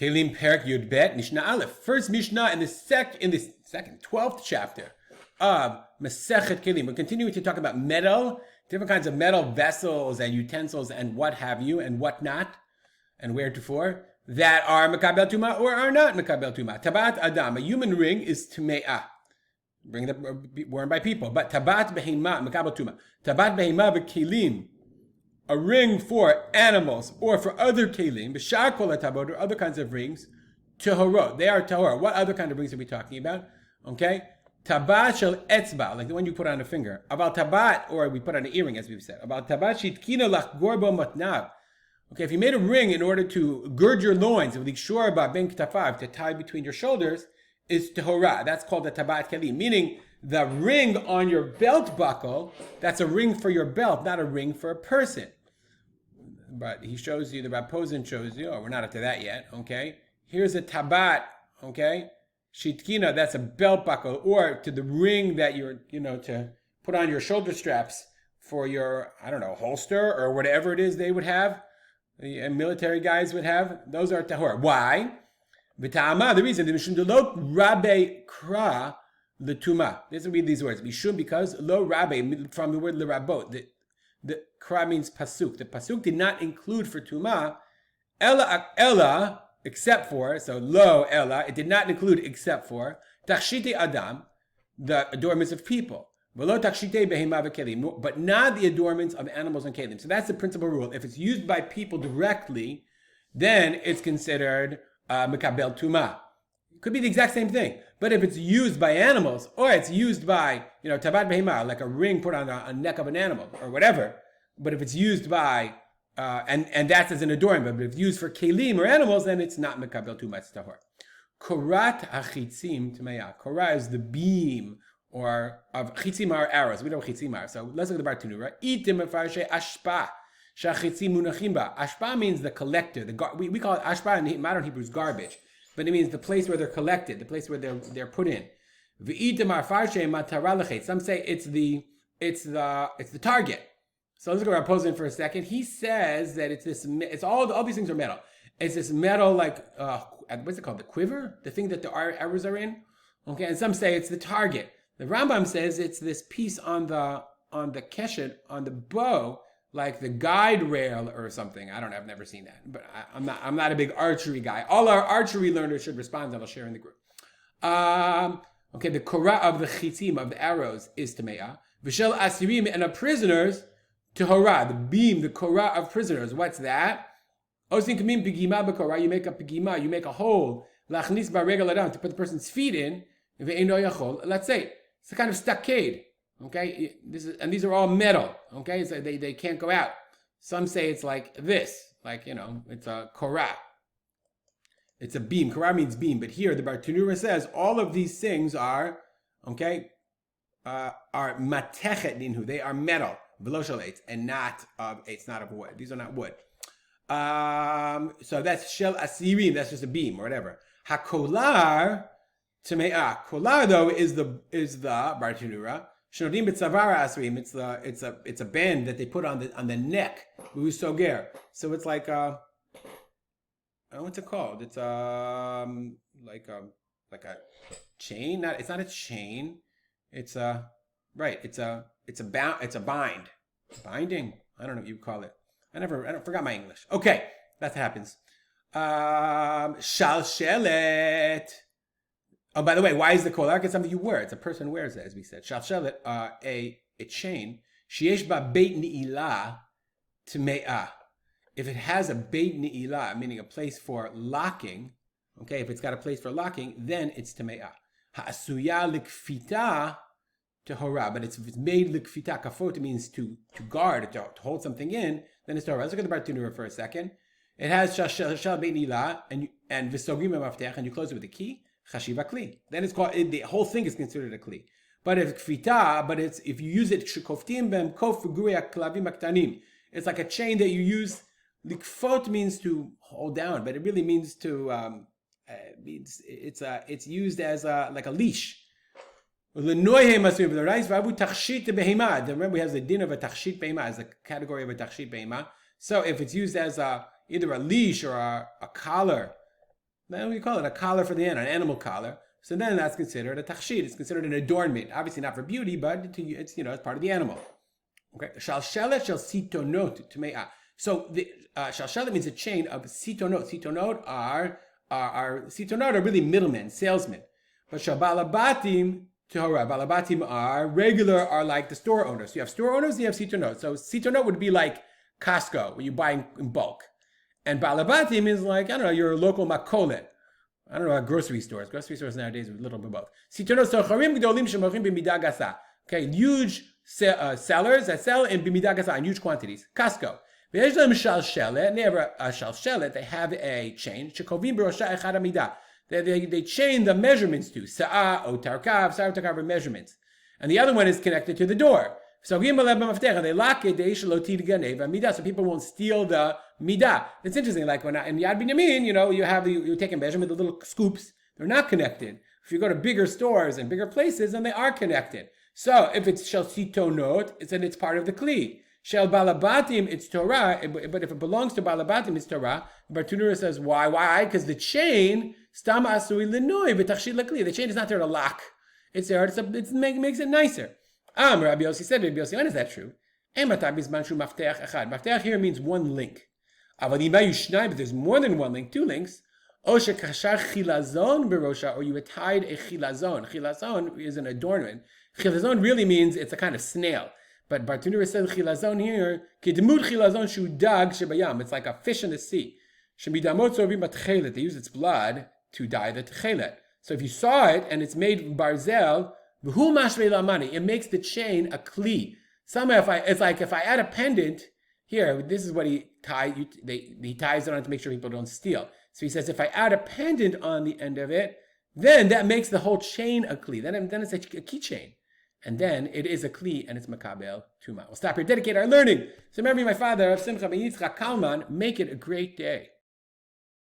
Keilim Perak Yud Bet Mishnah Aleph. First Mishnah in the second 12th chapter of Masechet Keilim. We're continuing to talk about metal, different kinds of metal vessels and utensils and what have you and what not and wheretofore that are Mekabel Tuma or are not Mekabel Tuma. Tabat Adam, a human ring is Tume'ah. Worn by people. But Tabat Behema, Mekabel Tuma. Tabat Behema V'Keilim, a ring for animals or for other kelim, b'shar kol hatabot, or other kinds of rings, tahorot. They are tahor. What other kind of rings are we talking about? Okay, tabat shel etzba, like the one you put on a finger. About tabat, or we put on an earring, as we've said. About tabat shitkina lachgor bo matnav. Okay, if you made a ring in order to gird your loins, with likshor ba ben ktafav, to tie between your shoulders, is tahorah. That's called the tabat kelim, meaning the ring on your belt buckle. That's a ring for your belt, not a ring for a person. But he shows you, the Rav Posen shows you, we're not up to that yet, okay? Here's a tabat, okay? Shitkina, that's a belt buckle, or to the ring that you're, to put on your shoulder straps for your, holster, or whatever it is they would have, the military guys would have. Those are tahor. Why? V'ta'ama, the reason, lo rabbe kra l'tuma. Let's read these words. Mishum, because lo rabbe, from the word l'rabot, the kra means pasuk. The pasuk did not include for tuma, ella, except for, so lo ella, it did not include except for, tachshite adam, the adornments of people. V'lo tachshite behema v'kelim, but not the adornments of animals and kelim. So that's the principal rule. If it's used by people directly, then it's considered mekabel tuma. It could be the exact same thing. But if it's used by animals, or it's used by, tabat behema, like a ring put on a neck of an animal, or whatever, but if it's used by, and that's as an adornment, but if it's used for kelim or animals, then it's not mekabel tuma, it's tahor. Korat achitzim tmeya. Korah is the beam, or of chitzim are arrows. We know what chitzim are. So let's look at the Bartanura. Itim mefarshe ashpa. Shachitzim munachim ba. Ashpa means the collector. We call it ashpa in modern Hebrew is garbage. But it means the place where they're collected, the place where they're put in. Some say it's the target. So let's go around posing for a second. He says that it's all these things are metal. It's this metal like what's it called? The quiver, the thing that the arrows are in. Okay, and some say it's the target. The Rambam says it's this piece on the keshet, on the bow, like the guide rail or something. I've never seen that, but I'm not a big archery guy. All our archery learners should respond, and I'll share in the group. Okay, the korah of the chitzim, of the arrows, is tameah. V'shel asirim, and of prisoners, tahorah, the beam, the korah of prisoners. What's that? Osin kamim pigima b'korah, you make a pigima, you make a hole, lachnis ba'regel adam, to put the person's feet in, ve'eino yachol. Let's say, it's a kind of stockade. Okay, these are all metal. Okay, so they can't go out. Some say it's like this, like it's a korah. It's a beam. Korah means beam, but here the Bartanura says all of these things are matechet ninhu. They are metal, v'lo shel eitz, and not of eitz, not of wood. These are not wood. So that's shel asirim. That's just a beam or whatever. Hakolar tameah. Kolar though is the Bartanura. Shnodim b'tzavara asrim. It's a band that they put on the neck. Soger. So it's like what's it called? It's like a chain. It's not a chain. It's a bind. Binding. I don't know what you call it. I forgot my English. Okay, that happens. Shalshelet. Oh, by the way, why is the kolar? It's something you wear. It's a person wears it, as we said. Shalshelet, a chain. Sheyesh ba beit ni'ilah tme'ah. If it has a beit ni'ilah, meaning a place for locking, okay, if it's got a place for locking, then it's tme'ah. Ha'asuya likfita tehorah, but it's made likfita. Kafot means to guard, to hold something in, then it's tehorah. Let's look at the Bartanura for a second. It has shal beit ni'ilah, and v'sogrim ha'maftech, and you close it with a key. Chashiva kli. Then it's called, the whole thing is considered a kli. But if if you use it, shekoftim bem kof guya klavim aktanim. It's like a chain that you use. Likfot means to hold down, but it really means to. It's used as like a leash. Remember, we have the din of a tachshit behema as a category of a tachshit behema. So if it's used as either a leash or a collar, then we call it a collar for the animal, an animal collar. So then that's considered a tachshit. It's considered an adornment. Obviously not for beauty, but it's it's part of the animal. Okay. Shalshelet shel sitonot tme'ah. So the shalshelet means a chain of sitonot. Sitonot are really middlemen, salesmen. But shabalabatim Torah. Balabatim are like the store owners. So you have store owners, and you have sitonot. So sitonot would be like Costco, where you buy in bulk. And balabatim is like, I don't know, your local makolet. I don't know about grocery stores. Grocery stores nowadays are a little bit both. Sitonot socharim gdolim shemochim b'midah gasa. Okay, huge sellers that sell in b'midah gasa, in huge quantities. Costco. V'yesh them shalshelet, they have a shalshelet, they have a chain. Shekovim b'rosha echad amidah. They chain the measurements to sa'ah, o tarkav, sa'ah, tarkav are measurements. And the other one is connected to the door. So they lock it, so people won't steal the midah. It's interesting, like when in Yad Binyamin, you take a measurement, the little scoops, they're not connected. If you go to bigger stores and bigger places, then they are connected. So if it's shel sitonot, then it's part of the kli. Shel balabatim, it's Torah, but if it belongs to balabatim, it's Torah. Bartunura says, why? Why? Because the chain, stam asui linoi, v'tachshit lakli. The chain is not there to lock. It's there, it makes it nicer. Rabbi Yossi said, Rabbi Yossi, when is that true? Mafteach here means one link. But there's more than one link, two links. Or you had tied a chilazon. Chilazon is an adornment. Chilazon really means it's a kind of snail. But Bartunura said chilazon here, kedmut chilazon shudag shebayam. It's like a fish in the sea. They use its blood to dye the techelet. So if you saw it and it's made from barzel, it makes the chain a kli. Somehow, if I add a pendant here, this is what he ties it on to make sure people don't steal. So he says, if I add a pendant on the end of it, then that makes the whole chain a kli. Then it's a keychain. And then it is a kli and it's makabel tuma. We'll stop here, dedicate our learning. So remember my father, Rav Simcha ben Yitzchak Kalman, make it a great day.